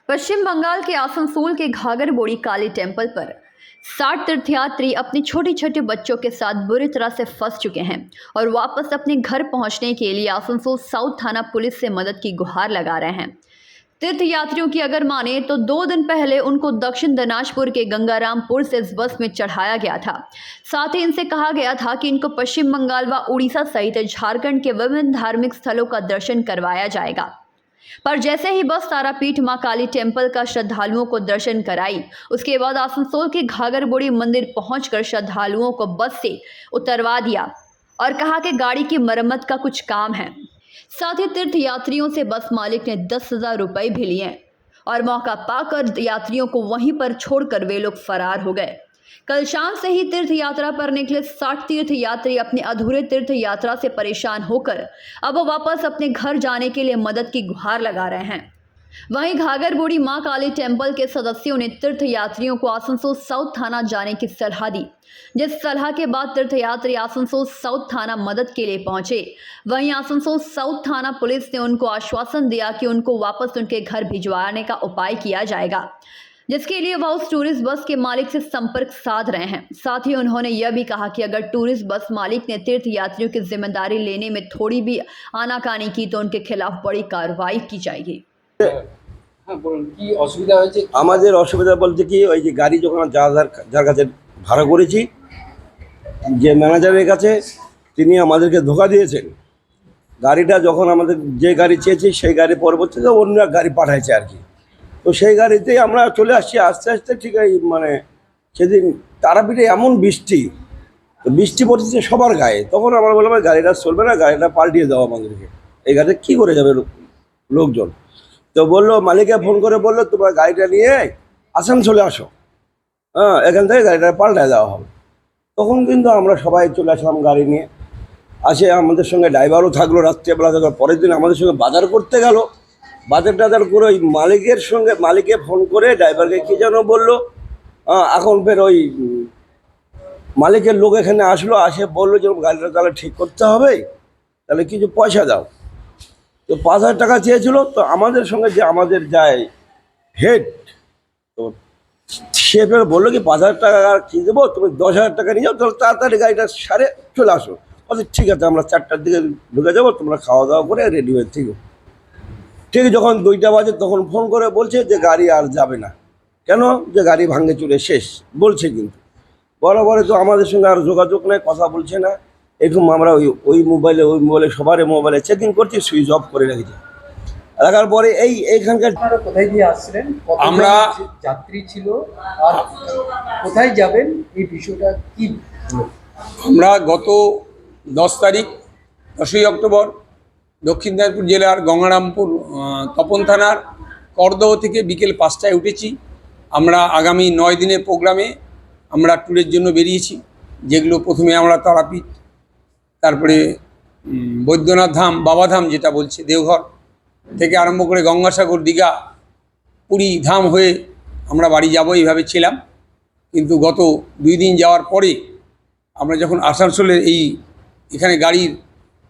पश्चिम बंगाल के आसनसोल के घाघरबोड़ी काली टेम्पल पर 60 तीर्थयात्री अपने छोटे छोटे बच्चों के साथ बुरी तरह से फंस चुके हैं और वापस अपने घर पहुंचने के लिए आसनसोल साउथ थाना पुलिस से मदद की गुहार लगा रहे हैं। तीर्थयात्रियों की अगर माने तो 2 दिन पहले उनको दक्षिण दिनाजपुर के गंगारामपुर से इस बस में चढ़ाया गया था। साथ ही इनसे कहा गया था कि इनको पश्चिम बंगाल व उड़ीसा सहित झारखंड के विभिन्न धार्मिक स्थलों का दर्शन करवाया जाएगा। पर जैसे ही बस तारापीठ मां काली टेम्पल का श्रद्धालुओं को दर्शन कराई, उसके बाद आसनसोल के घाघरबोड़ी मंदिर पहुंचकर श्रद्धालुओं को बस से उतरवा दिया और कहा कि गाड़ी की मरम्मत का कुछ काम है। साथ ही तीर्थ यात्रियों से बस मालिक ने 10,000 रुपए भी लिए और मौका पाकर यात्रियों को वहीं पर छोड़कर वे लोग फरार हो गए। कल शाम से ही तीर्थ यात्रा पर निकले 60 तीर्थ यात्री अपने अधूरे तीर्थ यात्रा से परेशान होकर अब वापस अपने घर जाने के लिए मदद की गुहार लगा रहे हैं। वहीं घाघरबोड़ी मां काली टेम्पल के सदस्यों ने तीर्थ यात्रियों को आसनसोल साउथ थाना जाने की सलाह दी, जिस सलाह के बाद तीर्थयात्री आसनसोल साउथ थाना मदद के लिए पहुंचे। वहीं आसनसोल साउथ थाना पुलिस ने उनको आश्वासन दिया कि उनको वापस उनके घर भिजवाने का उपाय किया जाएगा, जिसके लिए वह उस टूरिस्ट बस के मालिक से संपर्क साध रहे हैं। साथ ही उन्होंने यह भी कहा कि अगर टूरिस्ट बस मालिक ने तीर्थ यात्रियों की जिम्मेदारी लेने में थोड़ी भी आनाकानी की तो उनके खिलाफ बड़ी कार्रवाई की जाएगी। আমাদের অসুবিধা বলতে কি ওই যে গাড়ি যখন যার কাছে ভাড়া করেছি, যে ম্যানেজারের কাছে তিনি আমাদেরকে ধোঁকা দিয়েছেন। গাড়িটা যখন আমাদের যে গাড়ি চেয়েছি সেই গাড়ি পরবর্তীতে অন্য এক গাড়ি পাঠাইছে আর কি। তো সেই গাড়িতেই আমরা চলে আসছি আস্তে আস্তে। ঠিক এই সেদিন তারাপীঠে এমন বৃষ্টি, তো বৃষ্টি পড়ছে সবার গায়ে। তখন আমরা বললাম গাড়িটা চলবে না, গাড়িটা পাল্টিয়ে দাও আমাদেরকে, এই গাড়িটা কী করে যাবে লোকজন। তো বললো, মালিককে ফোন করে বললো তোমরা গাড়িটা নিয়ে আসানসোলে আসো, এখান থেকে গাড়িটা পাল্টায় দেওয়া হবে। তখন কিন্তু আমরা সবাই চলে আসলাম গাড়ি নিয়ে। আসে আমাদের সঙ্গে ড্রাইভারও থাকলো রাত্রেবেলা। পরের দিন আমাদের সঙ্গে বাজার করতে গেল। বাজার টাজার করে ওই মালিককে ফোন করে ড্রাইভারকে কী যেন বললো। এখন ফের ওই মালিকের লোক এখানে আসলো, আসে বললো যে গাড়িটা তাহলে ঠিক করতে হবে, তাহলে কিছু পয়সা দাও। তো 5,000 টাকা চেয়েছিল। তো আমাদের সঙ্গে যে আমাদের যায় হেড, তো সে ফের বললো কি 5,000 টাকা কী দেবো, তুমি 10,000 টাকা নিয়ে যাও, তাহলে তাড়াতাড়ি গাড়িটা সারে চলে আসো। বলছে ঠিক আছে, আমরা 4টার দিকে ঢুকে যাবো, তোমরা খাওয়া দাওয়া করে রেডি হয়ে ঠিক। যখন 2টা বাজে তখন ফোন করে বলছে যে গাড়ি আর যাবে না। কেন? যে গাড়ি ভাঙে চুরে শেষ বলছে। কিন্তু বরাবরে তো আমাদের সঙ্গে আর যোগাযোগ নেই, কথা বলছে না। এরকম আমরা ওই মোবাইলে সবার মোবাইলে চেকিং করছি, সুইচ অফ করে রেখেছি। রাখার পরে এইখানকার কোথায় দিয়ে আসছিলেন, আমরা যাত্রী ছিল আর কোথায় যাবেন, এই বিষয়টা কি? আমরা গত 10 তারিখ 10ই অক্টোবর দক্ষিণ দিনাজপুর জেলার গঙ্গারামপুর তপন থানার করদহ থেকে বিকেল 5টায় উঠেছি। আমরা আগামী 9 দিনের প্রোগ্রামে আমরা ট্যুরের জন্য বেরিয়েছি, যেগুলো প্রথমে আমরা তারাপীঠ, তারপরে বৈদ্যনাথ ধাম, বাবাধাম যেটা বলছে দেওঘর থেকে আরম্ভ করে গঙ্গাসাগর, দীঘা, পুরী ধাম হয়ে আমরা বাড়ি যাব এইভাবে ছিলাম। কিন্তু গত 2 দিন যাওয়ার পরে আমরা যখন আসানসোলের এখানে গাড়ির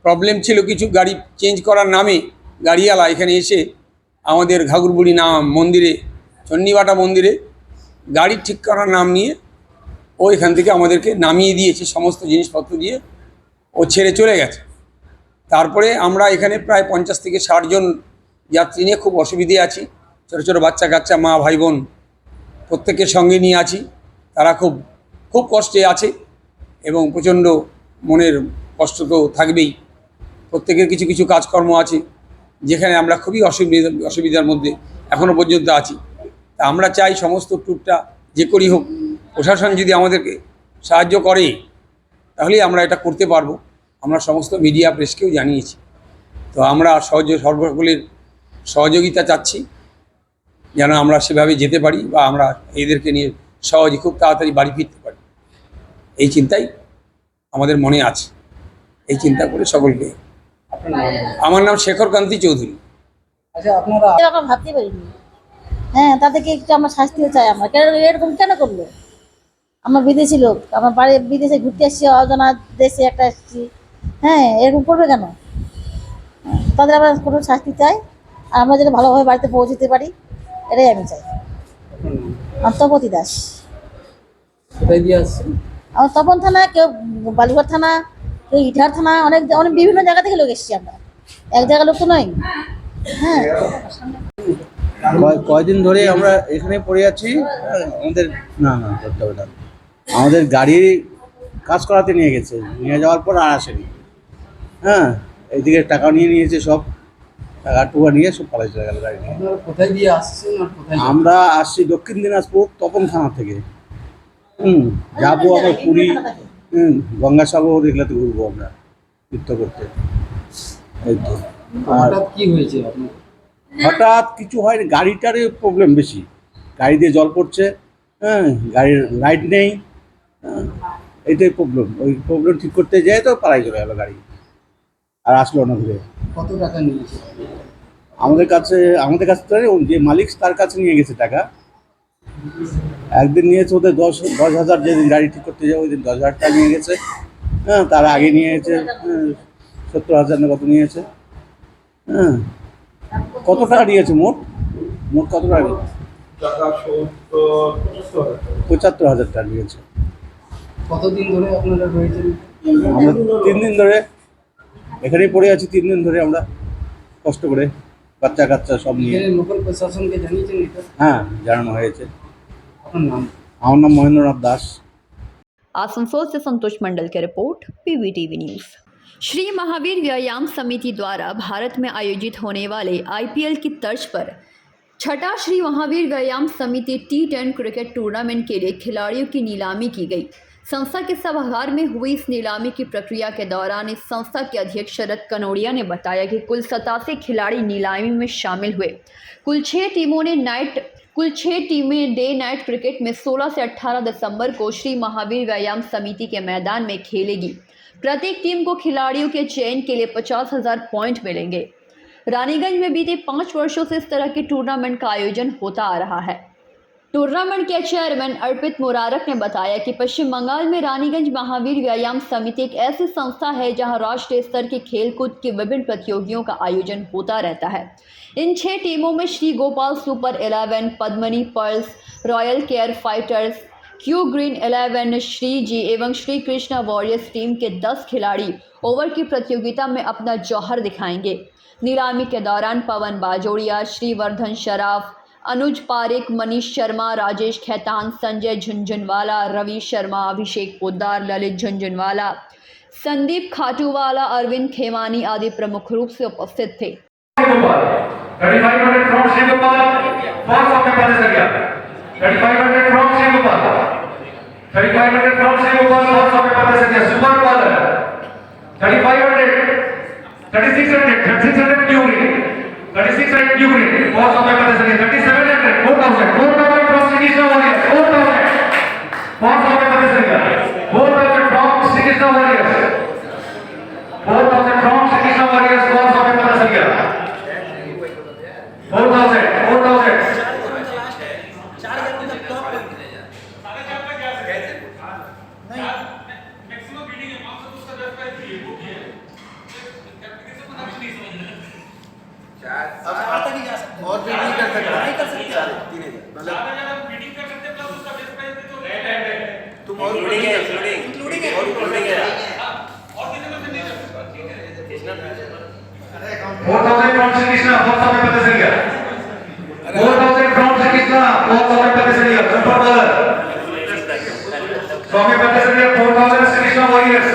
প্রবলেম ছিল, কিছু গাড়ি চেঞ্জ করার নামে গাড়িওয়ালা এখানে এসে আমাদের ঘাঘরবুড়ি মন্দিরে, চন্ডীবাটা মন্দিরে গাড়ি ঠিক করার নাম নিয়ে ও এখান থেকে আমাদেরকে নামিয়ে দিয়েছে, সমস্ত জিনিসপত্র দিয়ে ও ছেড়ে চলে গেছে। তারপরে আমরা এখানে প্রায় 50 থেকে 60 জন যাত্রী নিয়ে খুব অসুবিধে আছি। ছোটো ছোটো বাচ্চা কাচ্চা, মা ভাই বোন প্রত্যেকের সঙ্গে নিয়ে আছি। তারা খুব কষ্টে আছে এবং প্রচণ্ড মনের কষ্ট তো থাকবেই। প্রত্যেকের কিছু কিছু কাজকর্ম আছে, যেখানে আমরা খুবই অসুবিধার মধ্যে এখনও পর্যন্ত আছি। তা আমরা চাই সমস্ত ট্যুরটা যে করেই হোক, প্রশাসন যদি আমাদেরকে সাহায্য করে তাহলেই আমরা এটা করতে পারবো। আমরা সমস্ত মিডিয়া প্রেসকেও জানিয়েছি। তো আমরা সর্বসকলের সহযোগিতা চাচ্ছি যেন আমরা সেভাবে যেতে পারি বা আমরা এদেরকে নিয়ে সহজে খুব তাড়াতাড়ি বাড়ি ফিরতে পারি, এই চিন্তাই আমাদের মনে আছে। এই চিন্তা করে সকলকে। আমার নাম শেখর কান্তি চৌধুরী। আচ্ছা, আপনারা ভাবতে পারিনি। হ্যাঁ, তাদেরকে একটু আমরা শাস্তিও চাই। আমরা এরকম কেন করলো? আমরা বিদেশি লোক, আমার বাড়ি বিদেশে ঘুরতে আসছি, অজানা দেশে একটা এসেছি। হ্যাঁ, এরকম করবে কেন? তাদের আমরা কোনো শাস্তি চাই, আর আমরা যেন ভালোভাবে বাড়িতে পৌঁছতে পারি। এটাই আমি চাই। আপনার নাম? আমার তপতি দাস। কোথায় দিয়ে আসছেন? আমার তপন থানা, কেউ বালুঘাট থানা, কেউ ইটার থানা, অনেক অনেক বিভিন্ন জায়গা থেকে লোক এসেছি আমরা, এক জায়গার লোক তো নয়। হ্যাঁ, কয়দিন ধরে আমরা এখানে পড়ে আছি। আমাদের না না করতে হবে না, আমাদের গাড়ি কাজ করাতে নিয়ে গেছে, নিয়ে যাওয়ার পর আর আসেনি। হ্যাঁ, এইদিকে টাকা নিয়ে নিয়েছে, সব টাকা টুকা নিয়ে সব পালাই চলে গেল গাড়ি নিয়ে। আপনারা কোথায় দিয়ে আসছেন আর কোথায় যাবেন? আমরা আসছি দক্ষিণ দিনাজপুর তপন থানা থেকে। যাবো আবার পুরী, গঙ্গাসাগর, এগুলোতে ঘুরবো আমরা তীর্থ করতে। এই তো। আর হঠাৎ কি হয়েছে আপনার? হঠাৎ কিছু হয়নি, গাড়িটারই প্রবলেম বেশি, গাড়ি দিয়ে জল পড়ছে। হ্যাঁ, গাড়ির লাইট নেই। এইটাই প্রবলেম। ওই প্রবলেম ঠিক করতে যেয়ে তো পালাই চলে গেল গাড়ি, আর আসলো না ঘুরে। কত টাকা নিয়েছে? আমাদের কাছে তো যে মালিক তার কাছে নিয়ে গেছে টাকা। একদিন নিয়েছে ওদের 10,000, যেদিন গাড়ি ঠিক করতে যাবে ওই দিন 10,000 টাকা নিয়ে গেছে। হ্যাঁ, তার আগে নিয়ে গেছে 70,000 না কত নিয়েছে। হ্যাঁ, কত টাকা নিয়েছে মোট কত টাকা নিয়েছে? 75,000 টাকা নিয়েছে। কতদিন ধরে আপনারা রয়েছেন? আমরা 3 দিন ধরে এখানেই পড়ে আছি, 3 দিন ধরে আমরা কষ্ট করে, বাচ্চা কাচ্চা সব নিয়ে। এখানে লোকাল প্রশাসনকে জানিয়েছেন এটা? হ্যাঁ, জানানো হয়েছে। আপনার নাম? আমার নাম মহেন্দ্রনাথ দাস। आसनसोल से संतोष मंडल की report, PVTV news. Shri Mahavir व्यायाम समिति द्वारा भारत में आयोजित होने वाले IPL की तर्ज पर छठा श्री महावीर व्यायाम समिति T10 क्रिकेट टूर्नामेंट के लिए खिलाड़ियों की नीलामी की गई। संस्था के सभागार में हुई इस नीलामी की प्रक्रिया के दौरान इस संस्था के अध्यक्ष शरद कनोडिया ने बताया कि कुल 87 खिलाड़ी नीलामी में शामिल हुए। कुल 6 टीमें डे नाइट क्रिकेट में 16 से 18 दिसंबर को श्री महावीर व्यायाम समिति के मैदान में खेलेगी। प्रत्येक टीम को खिलाड़ियों के चयन के लिए 50,000 पॉइंट मिलेंगे। रानीगंज में बीते 5 वर्षों से इस तरह के टूर्नामेंट का आयोजन होता आ रहा है। टूर्नामेंट के चेयरमैन अर्पित मुरारक ने बताया कि पश्चिम बंगाल में रानीगंज महावीर व्यायाम समिति एक ऐसी संस्था है जहां राष्ट्रीय स्तर की खेलकूद की विभिन्न प्रतियोगियों का आयोजन होता रहता है। इन 6 टीमों में Shri Gopal super 11, Padmini pearls, royal care fighters, Q green 11, Shri ji एवं श्री कृष्णा वॉरियर्स टीम के 10 खिलाड़ी ओवर की प्रतियोगिता में अपना जौहर दिखाएंगे। नीलामी के दौरान पवन बाजोड़िया, श्रीवर्धन शराफ, अनुज पारिक, मनीष शर्मा, राजेश खैतान, संजय झुंझुनवाला, रवि शर्मा, अभिषेक पोद्दार, ललित झुंझुनवाला, संदीप खाटूवाला, अरविंद खेमानी आदि प्रमुख रूप से उपस्थित थे। 3500 from Sri Gopal, first of the Padasariya. 3500 from Sri Gopal. 3500 from Sri Gopal, first of the Padasariya. Super bowler. 3500, 3600, 3600 Dugri. 3600 Dugri, first of the Padasariya. 3700, 4000, 4000 from Sri Krishna Warriors. 4000, first of the Padasariya. 4000 from Sri Krishna Warriors. 4000 from Sri Krishna Warriors, first of the Padasariya. 4,000, 4,000. और भी नहीं कर सकते, नहीं कर सकते, 3,000 तुम और इंक्लूडिंग है, इंक्लूडिंग है, और इंक्लूडिंग है, और कितने में नहीं कर सकते? 4,000 from Sri Krishna, first of the Padasariya. 4,000 from Sri Krishna, first of the Padasariya. Super bowler. Swami Padasariya, 4,000 Sri Krishna Warriors.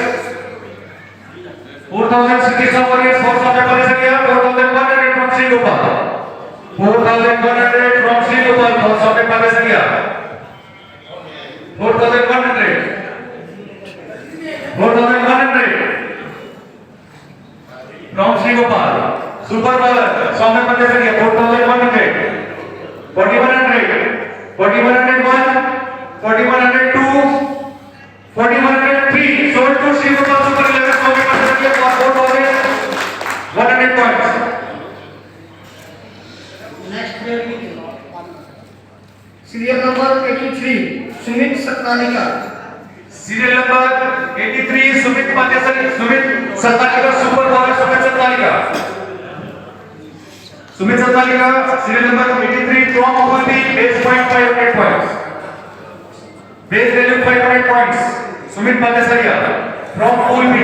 4,000 Sri Krishna Warriors, first of the Padasariya. 4,100 from Sri Gopal. 4,100 from Sri Gopal, first of the Padasariya. 4,100. 4,100 from Sri Gopal. Super bowler, Swami Padasariya, 4,100. 4,100. 4,101. 4,102. 4,103. Sold to Sri Gopal Super 11, Swami Padasariya for 4,100 points. Serial number 83 Sumit Satnanika. Serial number 83, Sumit Padasariya, Sumit Satnanika, Super bowler Sumit Satnanika. Sumit Sattalika, serial number 83 from Apulbi, base point 500 points. Base value 500 points. Sumit Bhattacharya from Apulbi.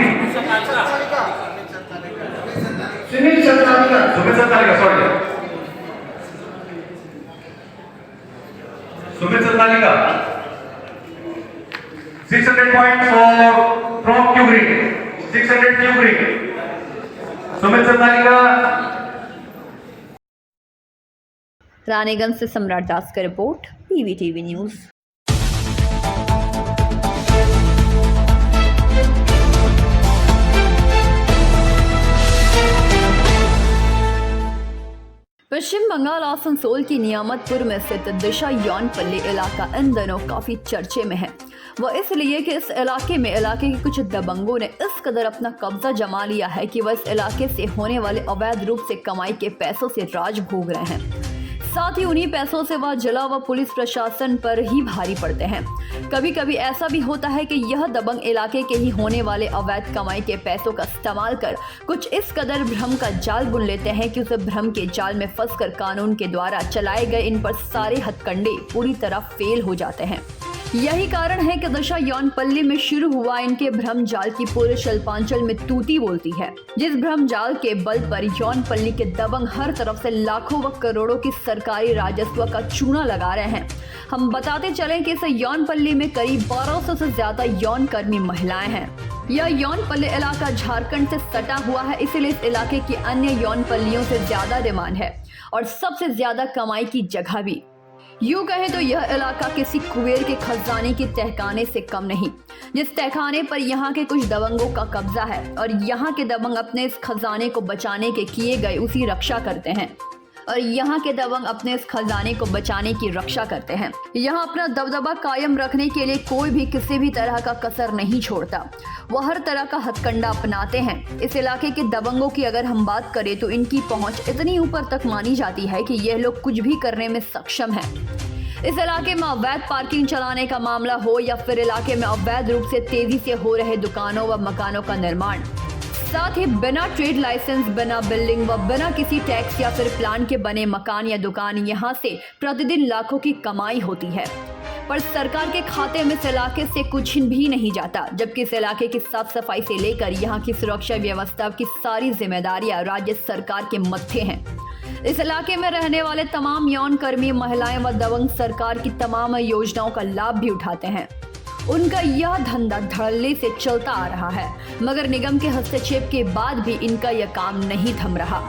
Sunil Satnamika Sumit Sattalika, sorry. Sumit Sattalika. 600 points from Kyugri. 600 Kyugri. Sumit Sattalika. Raniganj से सम्राट दास का report, PVTV news. पश्चिम बंगाल आसनसोल की नियामतपुर में स्थित दिशा यौनपल्ली इलाका इन दिनों काफी चर्चे में है। वह इसलिए कि इस इलाके में इलाके के कुछ दबंगों ने इस कदर अपना कब्जा जमा लिया है कि वह इस इलाके से होने वाले अवैध रूप से कमाई के पैसों से राज भोग रहे हैं। साथ ही उन्हीं पैसों से वह जिला व पुलिस प्रशासन पर ही भारी पड़ते हैं। कभी कभी ऐसा भी होता है कि यह दबंग इलाके के ही होने वाले अवैध कमाई के पैसों का इस्तेमाल कर कुछ इस कदर भ्रम का जाल बुन लेते हैं कि उसे भ्रम के जाल में फंसकर कानून के द्वारा चलाए गए इन पर सारे हथकंडे पूरी तरह फेल हो जाते हैं। यही कारण है कि दिशा यौनपल्ली में शुरू हुआ इनके भ्रम जाल की पूरे शिल्पांचल में तूती बोलती है। जिस भ्रम जाल के बल पर यौनपल्ली के दबंग हर तरफ से लाखों व करोड़ों की सरकारी राजस्व का चूना लगा रहे हैं। हम बताते चलें कि इस यौनपल्ली में करीब 1200 से ज्यादा यौन कर्मी महिलाएं हैं। यह यौनपल्ली इलाका झारखंड से सटा हुआ है, इसीलिए इस इलाके की अन्य यौनपल्लियों से ज्यादा डिमांड है और सबसे ज्यादा कमाई की जगह भी। यूं कहें तो यह इलाका किसी कुबेर के खजाने की तहखाने से कम नहीं, जिस तहखाने पर यहाँ के कुछ दबंगों का कब्जा है और यहाँ के दबंग अपने इस खजाने को बचाने के किए गए उसी रक्षा करते हैं यहाँ अपना दबदबा कायम रखने के लिए कोई भी किसी भी तरह का कसर नहीं छोड़ता। वह हर तरह का हथकंडा अपनाते हैं। इस इलाके के दबंगों की अगर हम बात करें तो इनकी पहुंच इतनी ऊपर तक मानी जाती है कि यह लोग कुछ भी करने में सक्षम हैं। इस इलाके में अवैध पार्किंग चलाने का मामला हो या फिर इलाके में अवैध रूप से तेजी से हो रहे दुकानों व मकानों का निर्माण, साथ ही बिना ट्रेड लाइसेंस, बिना बिल्डिंग व बिना किसी टैक्स या फिर प्लान के बने मकान या दुकान, यहाँ से प्रतिदिन लाखों की कमाई होती है, पर सरकार के खाते में इस इलाके से कुछ भी नहीं जाता। जबकि इस इलाके की साफ सफाई से लेकर यहाँ की सुरक्षा व्यवस्था की सारी जिम्मेदारियां राज्य सरकार के मत्थे हैं। इस इलाके में रहने वाले तमाम यौन कर्मी महिलाएं व दबंग सरकार की तमाम योजनाओं का लाभ भी उठाते हैं। उनका यह धंधा धड़ल्ले से चलता आ रहा है, मगर निगम के हस्तक्षेप के बाद भी इनका यह काम नहीं थम रहा।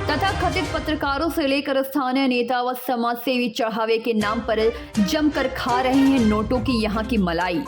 तथा कथित पत्रकारों से लेकर स्थानीय नेता व समाज सेवी चढ़ावे के नाम पर जमकर खा रहे हैं नोटों की यहाँ की मलाई।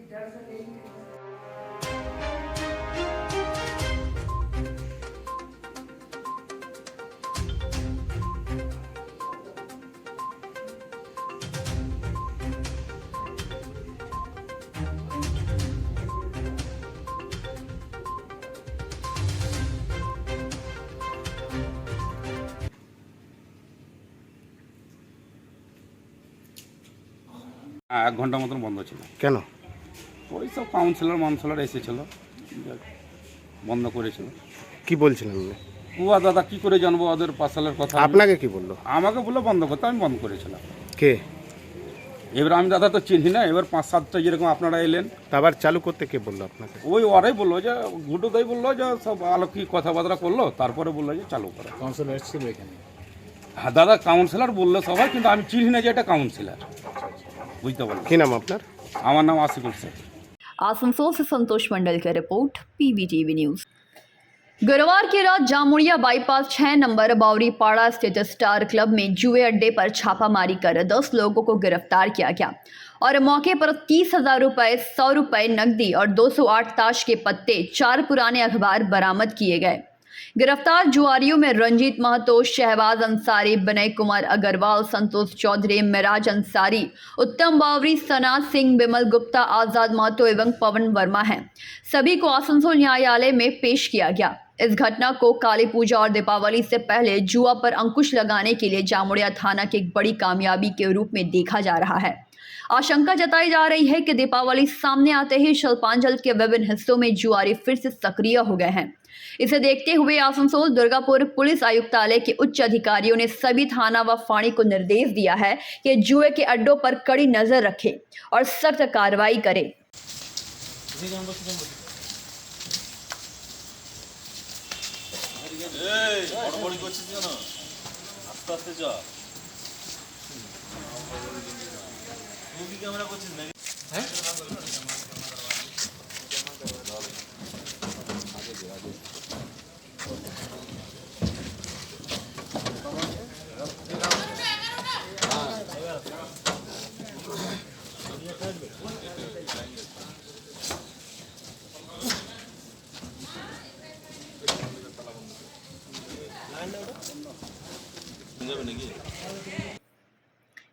এক ঘন্টা মতন বন্ধ ছিল। কেন? ওই সব কাউন্সিলর এসেছিল, বন্ধ করেছিল। কি বলছিলেন উনি? ও দাদা কি করে জানবো ওদের পার্সেলের কথা? আপনাকে কি বললো? আমাকে বললো বন্ধ করতে, আমি বন্ধ করেছিলাম। কে? এবার আমি দাদা তো চিনি না, এবার 5-7টা যেরকম আপনারা এলেন, আবার চালু করতে কে বললো আপনাকে? ওই ওরাই বললো যে ঘুটুদাই বললো যে সব আলো কি কথাবার্তা করলো, তারপরে বললো যে চালু করে। কাউন্সিলর এসেছিল এখানে? হ্যাঁ দাদা, কাউন্সিলর বললো সবাই, কিন্তু আমি চিনি না যে এটা কাউন্সিলর। বুঝতে পারলাম। কি নাম আপনার? আমার নাম आसिकुल शेख। आसनसोल से संतोष मंडल की रिपोर्ट, PVTV न्यूज। गुरुवार की रात जामुड़िया बाईपास 6 नंबर बावरीपाड़ा स्थित स्टार क्लब में जुए अड्डे पर छापामारी कर 10 लोगों को गिरफ्तार किया गया और मौके पर 30,000 रुपए, 100 रुपए नकदी और 208 ताश के पत्ते, 4 पुराने अखबार बरामद किए गए। गिरफ्तार जुआरियों में रंजीत महतो, शहबाज अंसारी, विनय कुमार अग्रवाल, संतोष चौधरी, मिराज अंसारी, उत्तम बावरी, सनात सिंह, बिमल गुप्ता, आजाद महतो एवं पवन वर्मा हैं। सभी को आसनसोल न्यायालय में पेश किया गया। इस घटना को काली पूजा और दीपावली से पहले जुआ पर अंकुश लगाने के लिए जामुड़िया थाना की एक बड़ी कामयाबी के रूप में देखा जा रहा है। आशंका जताई जा रही है कि दीपावली सामने आते ही शिल्पांचल के विभिन्न हिस्सों में जुआरी फिर से सक्रिय हो गए हैं। इसे देखते हुए आसनसोल दुर्गापुर पुलिस आयुक्तालय के उच्च अधिकारियों ने सभी थाना व फाड़ी को निर्देश दिया है कि जुए के अड्डों पर कड़ी नजर रखें और सख्त कार्रवाई करें।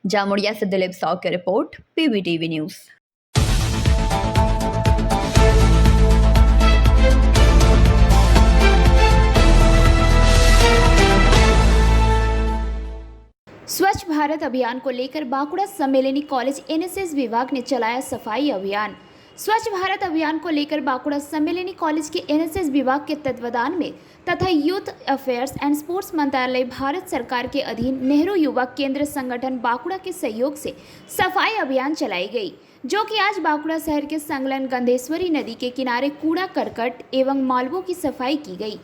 जामुड़िया से दिलीप साव की रिपोर्ट, PVTV न्यूज। स्वच्छ भारत अभियान को लेकर बांकुड़ा सम्मेलनी कॉलेज NSS विभाग ने चलाया सफाई अभियान। स्वच्छ भारत अभियान को लेकर बांकुड़ा सम्मेलनी कॉलेज के NSS विभाग के तत्वाधान में तथा यूथ अफेयर्स एंड स्पोर्ट्स मंत्रालय भारत सरकार के अधीन नेहरू युवा केंद्र संगठन बांकुड़ा के सहयोग से सफाई अभियान चलाई गई, जो कि आज बांकुड़ा शहर के संलग्न गंधेश्वरी नदी के किनारे कूड़ा करकट एवं मालवों की सफाई की गई,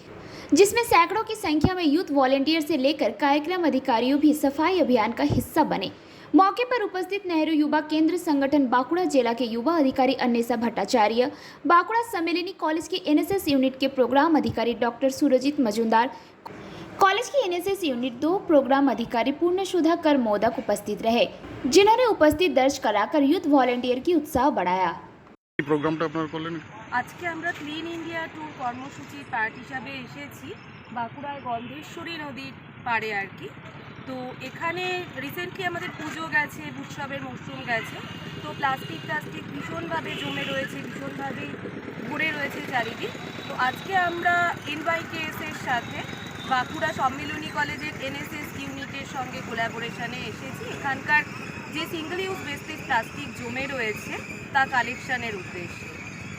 जिसमें सैकड़ों की संख्या में यूथ वॉलेंटियर से लेकर कार्यक्रम अधिकारियों भी सफाई अभियान का हिस्सा बने। मौके पर उपस्थित नेहरू युवा केंद्र संगठन बांकुड़ा जिला के युवा अधिकारी अन्वेषा भट्टाचार्य, बांकुड़ा सम्मेलनी कॉलेज के NSS यूनिट के प्रोग्राम अधिकारी डॉक्टर सुरजीत मजूमदार, कॉलेज की NSS यूनिट 2 प्रोग्राम अधिकारी पूर्णसुधा कर मोदक उपस्थित रहे, जिन्होंने उपस्थित दर्ज कराकर यूथ वॉलेंटियर की उत्साह बढ़ाया। প্রোগ্রামটা আপনারা করলেন? আজকে আমরা ক্লিন ইন্ডিয়া টু কর্মসূচির পার্ট হিসাবে এসেছি বাঁকুড়ার গন্ধেশ্বরী নদীর পাড়ে আর কি। তো এখানে রিসেন্টলি আমাদের পুজো গেছে, উৎসবের মরশুম গেছে, তো প্লাস্টিক ভীষণভাবে জমে রয়েছে, ভীষণভাবে ভরে রয়েছে চারিদিক। তো আজকে আমরা NYKS-এর সাথে বাঁকুড়া সম্মিলনী কলেজের NSS ইউনিটের সঙ্গে কোলাবোরেশনে এসেছি এখানকার যে সিঙ্গল ইউজ ওয়েস্টেজ প্লাস্টিক জমে রয়েছে তা কালেকশনের উদ্দেশ্যে।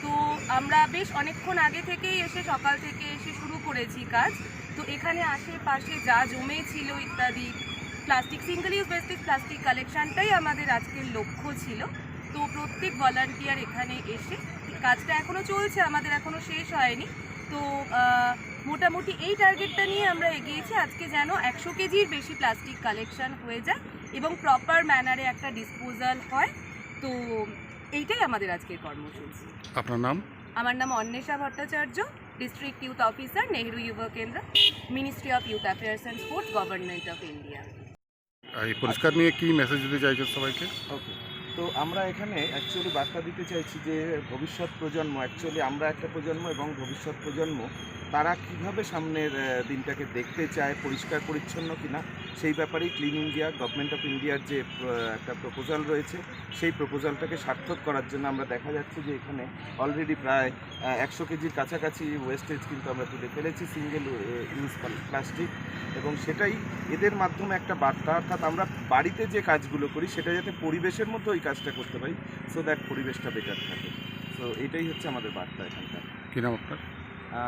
তো আমরা বেশ অনেকক্ষণ আগে থেকেই এসে সকাল থেকে এসে শুরু করেছি কাজ। তো এখানে আশেপাশে যা জমে ছিল ইত্যাদি plastic single use wastage plastic কালেকশনটাই আমাদের আজকের লক্ষ্য ছিল। তো প্রত্যেক ভলান্টিয়ার এখানে এসে কাজটা এখনও চলছে, আমাদের এখনও শেষ হয়নি। তো মোটামুটি এই টার্গেটটা নিয়ে আমরা এগিয়েছি আজকে যেন 100 কেজির বেশি প্লাস্টিক কালেকশন হয়ে যায় এবং প্রপার ম্যানারে একটা ডিসপোজাল হয়। তো এইটাই আমাদের আজকের কর্মসূচি। আপনার নাম? আমার নাম Anwesha Bhattacharya, district youth officer, Nehru যুব কেন্দ্র, ministry of youth affairs and sports, government of India. এই পরিষ্কার নিয়ে কি মেসেজ দিতে চাইছেন সবাইকে? ওকে, তো আমরা এখানে অ্যাকচুয়ালি বার্তা দিতে চাইছি যে ভবিষ্যৎ প্রজন্ম, অ্যাকচুয়ালি আমরা একটা প্রজন্ম এবং ভবিষ্যৎ প্রজন্ম তারা কিভাবে সামনের দিনটাকে দেখতে চায়, পরিষ্কার পরিচ্ছন্ন কিনা, সেই ব্যাপারেই ক্লিন ইন্ডিয়া, গভর্নমেন্ট অফ ইন্ডিয়ার যে একটা প্রপোজাল রয়েছে সেই প্রপোজালটাকে সার্থক করার জন্য আমরা দেখা যাচ্ছে যে এখানে অলরেডি প্রায় 100 কেজির কাছাকাছি ওয়েস্টেজ কিন্তু আমরা তুলে ফেলেছি সিঙ্গেল ইউজ প্লাস্টিক, এবং সেটাই এদের মাধ্যমে একটা বার্তা, অর্থাৎ আমরা বাড়িতে যে কাজগুলো করি সেটা যাতে পরিবেশের মধ্যে ওই কাজটা করতে পারি, সো দ্যাট পরিবেশটা বেটার থাকে। সো এটাই হচ্ছে আমাদের বার্তা এখানকার। কী নাম আপনার?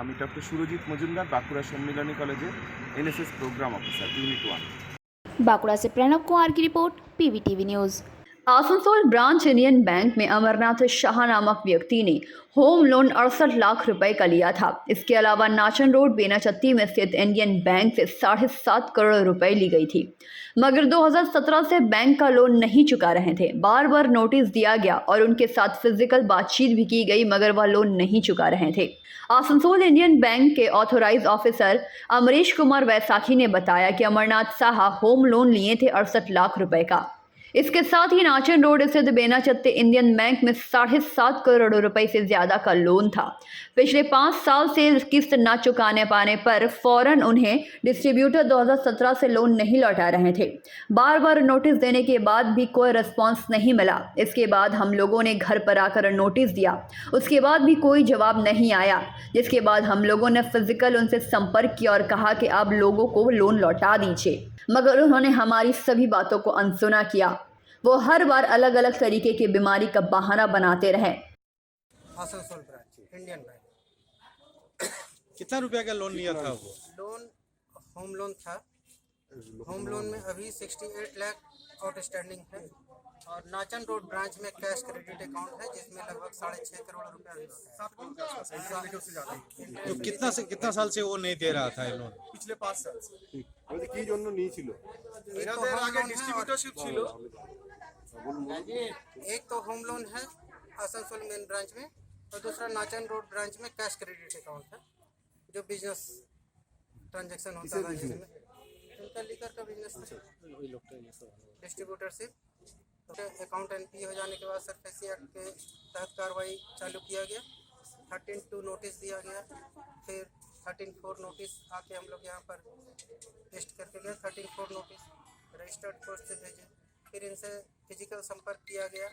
আমি ডক্টর সুরজিৎ মজুমদার, বাঁকুড়া সম্মিলনী কলেজের NSS programme officer unit 1। Bankura से प्रणव कुमार की रिपोर्ट, PVTV news. Asansol branch Indian Bank में अमरनाथ शाह नामक व्यक्ति ने होम लोन 68 लाख रुपए का लिया था। इसके अलावा नाचन रोड बेनाचत्ती में स्थित इंडियन बैंक से 7.5 करोड़ रुपए ली गई थी, मगर 2017 से बैंक का लोन नहीं चुका रहे थे। बार बार नोटिस दिया गया और उनके साथ फिजिकल बातचीत भी की गई, मगर वह लोन नहीं चुका रहे थे। आसनसोल इंडियन बैंक के ऑथोराइज ऑफिसर अमरीश कुमार वैसाखी ने बताया कि अमरनाथ साहा होम लोन लिए थे 68 लाख रुपए का। इसके साथ ही नाचन रोड स्थित बेनाचत्ती इंडियन बैंक में 7.5 करोड़ रुपए से ज्यादा का लोन था। पिछले 5 साल से किस्त न चुकाने पाने पर फौरन उन्हें डिस्ट्रीब्यूटर 2017 से लोन नहीं लौटा रहे थे। बार बार नोटिस देने के बाद भी कोई रिस्पांस नहीं मिला। इसके बाद हम लोगों ने घर पर आकर नोटिस दिया, उसके बाद भी कोई जवाब नहीं आया, जिसके बाद हम लोगों ने फिजिकल उनसे संपर्क किया और कहा कि आप लोगों को लोन लौटा दीजिए, मगर उन्होंने हमारी सभी बातों को अनसुना किया। वो हर बार अलग अलग तरीके की बीमारी का बहाना बनाते रहे। Asansol branch Indian bank. कितना रुपया का लोन लिया था वो? लोन होम लोन था। होम लोन में अभी 68 लाख आउटस्टैंडिंग है, और नाचन रोड ब्रांच में कैश क्रेडिट अकाउंट है जिसमें लगभग 6.5 करोड़ रुपया अभी तो कितना साल से वो नहीं दे रहा था लोन? पिछले 5 साल से। কি জন্য নিয়েছিল? এনাদের আগে ডিস্ট্রিবিউটরশিপ ছিল। एक तो होम लोन है आसनसोल मेन ब्रांच में, और दूसरा नाचन रोड ब्रांच में कैश क्रेडिट अकाउंट है, जो बिजनेस ट्रांजैक्शन होता है जिसमें उनका लीकर का बिजनेस है, डिस्ट्रीब्यूटरशिप। तो अकाउंट एनपी हो जाने के बाद सरफेसी एक्ट के तहत कार्रवाई चालू किया गया, 13(2) नोटिस दिया गया, फिर 13(4) नोटिस आके हम लोग यहाँ पर टेस्ट करके गए, 13(4) नोटिस रजिस्टर्ड पोस्ट से भेजे, फिर इनसे फिजिकल संपर्क किया गया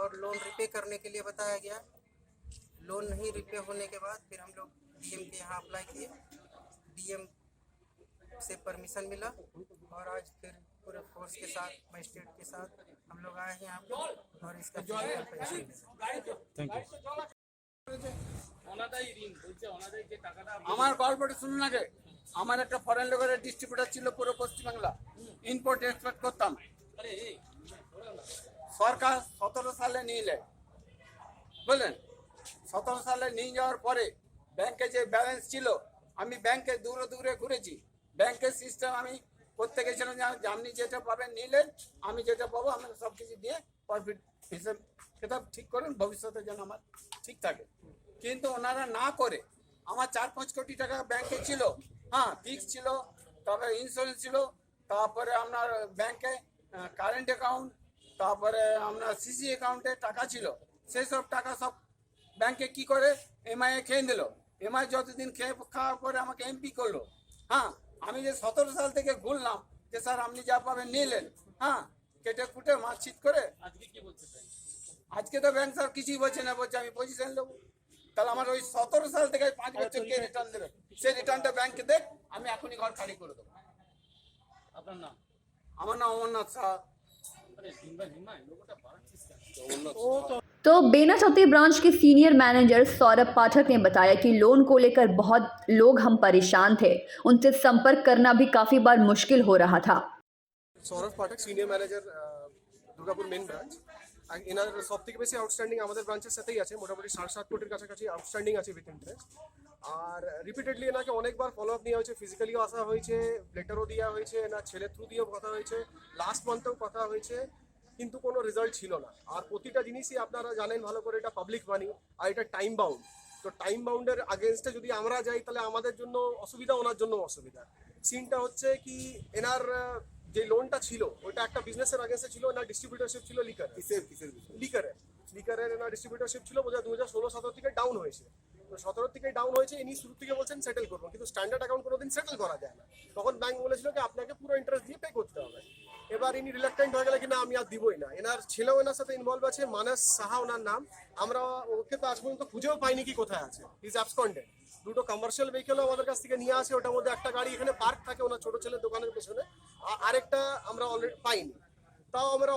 और लोन रिपे करने के लिए बताया गया। लोन नहीं रिपे होने के बाद फिर हम लोग डीएम के यहाँ अप्लाई किए, डीएम से परमिशन मिला, और आज फिर पूरे फोर्स के साथ, मजिस्ट्रेट के साथ हम लोग आए हैं यहाँ पर, और इसका थैंक यू। আমার গল্পটা শুনুন আগে। আমার একটা ফরেন লোকের ডিস্ট্রিবিউটর ছিল পুরো পশ্চিমবাংলা, ইম্পোর্ট এক্সপোর্ট করতাম। সরকার 17 সালে নিলে, বুঝলেন, 17 সালে নিয়ে যাওয়ার পরে ব্যাংকে যে ব্যালেন্স ছিল, আমি ব্যাংকে দূরে দূরে ঘুরেছি, ব্যাংকের সিস্টেম আমি করতে গেছিলাম যে আপনি যেটা পাবেন নিলেন, আমি যেটা পাবো আমাকে সব কিছু দিয়ে প্রফিট হিসেব কিতাব ঠিক করেন, ভবিষ্যতে যেন আমার ঠিক থাকে। কিন্তু ওনারা না করে আমার 4-5 কোটি টাকা ব্যাংকে ছিল, হ্যাঁ ফিক্স ছিল, তারপরে ইন্স্যুরেন্স ছিল, তারপরে আপনার ব্যাংকে কারেন্ট অ্যাকাউন্ট, তারপরে আপনার সিসি অ্যাকাউন্টে টাকা ছিল, সেই সব টাকা সব ব্যাংকে কি করে এমআই খেয়ে দিল। এমআই যতদিন খাওয়ার পরে আমাকে এমপি করলো। হ্যাঁ, আমি যে 17 সাল থেকে ঘুরলাম যে স্যার আপনি যা পাবেন নিলেন, হ্যাঁ কেটে কুটে মার্কশিট করে, আজকে কি বলতে চাই? আজকে তো ব্যাংক স্যার কিছুই বলছে না, বলছে আমি পজিশন নেবো। তাহলে আমার ওই 17 সাল থেকে 5 বছর কে রিটার্ন দেবে? সেই রিটার্নটা ব্যাংকে দেখ, আমি এখনই ঘর খালি করে দেবো। আপনার নাম? আমার নাম অমরনাথ শাহ। तो बेनाचत्ती ब्रांच के सीनियर मैनेजर सौरभ पाठक ने बताया कि लोन को लेकर बहुत लोग हम परेशान थे, उनसे संपर्क करना भी काफी बार मुश्किल हो रहा था। Sourav Pathak, senior manager Durgapur main branch. এনার সব থেকে বেশি আউটস্ট্যান্ডিং আমাদের ব্রাঞ্চের সাথেই আছে, মোটামুটি 7.5 কোটির কাছাকাছি আউটস্ট্যান্ডিং আছে উইথ ইন্টারেস্ট। আর রিপিটেডলি এনাকে অনেকবার ফলো আপ নেওয়া হয়েছে, ফিজিক্যালিও আসা হয়েছে, লেটারও দেওয়া হয়েছে, এনার ছেলের থ্রু দিয়েও কথা হয়েছে, লাস্ট মান্থেও কথা হয়েছে, কিন্তু কোনো রেজাল্ট ছিল না। আর প্রতিটা জিনিসই আপনারা জানেন ভালো করে, এটা পাবলিক মানি আর এটা টাইম বাউন্ড। তো টাইম বাউন্ডের আগেনস্টে যদি আমরা যাই তাহলে আমাদের জন্য অসুবিধা, ওনার জন্য অসুবিধা। সিনটা হচ্ছে কি, এনার যে লোনটা ছিল ওটা একটা বিজনেসের আগেন্সে ছিল, না ডিস্ট্রিবিউটরশিপ ছিল লিকার, লিকারের না ডিস্ট্রিবিউটরশিপ ছিল, বোঝা 2016-17 থেকে ডাউন হয়েছে। তো 17 থেকে ডাউন হয়েছে, ইনি শুরু থেকে বলছেন সেটেল করবো, কিন্তু স্ট্যান্ডার্ড অ্যাকাউন্ট কোনোদিন সেটেল করা যায় না। তখন ব্যাংক বলেছিল কি আপনাকে পুরো ইন্টারেস্ট দিয়ে পে করতে হবে। এবার ইনি রিলেক্টেন্ট হয়ে গেলে কিনা আমি আর দিবই না। এনার ছেলেও এনার সাথে ইনভলভ আছে, মানস সাহা ওনার নাম। আমরা ওকে তো আজ পর্যন্ত খুঁজেও পাইনি কি কোথায় আছে, ইজ অ্যাবসকন্ডেড। দুটো কমার্শিয়াল ভেহিকেলও আমাদের কাছ থেকে নিয়ে আসে, ওটার মধ্যে একটা গাড়ি এখানে পার্ক থাকে ওনার ছোট ছেলের দোকানের পেছনে, আরেকটা আমরা অলরেডি পাইনি। তাও আমরা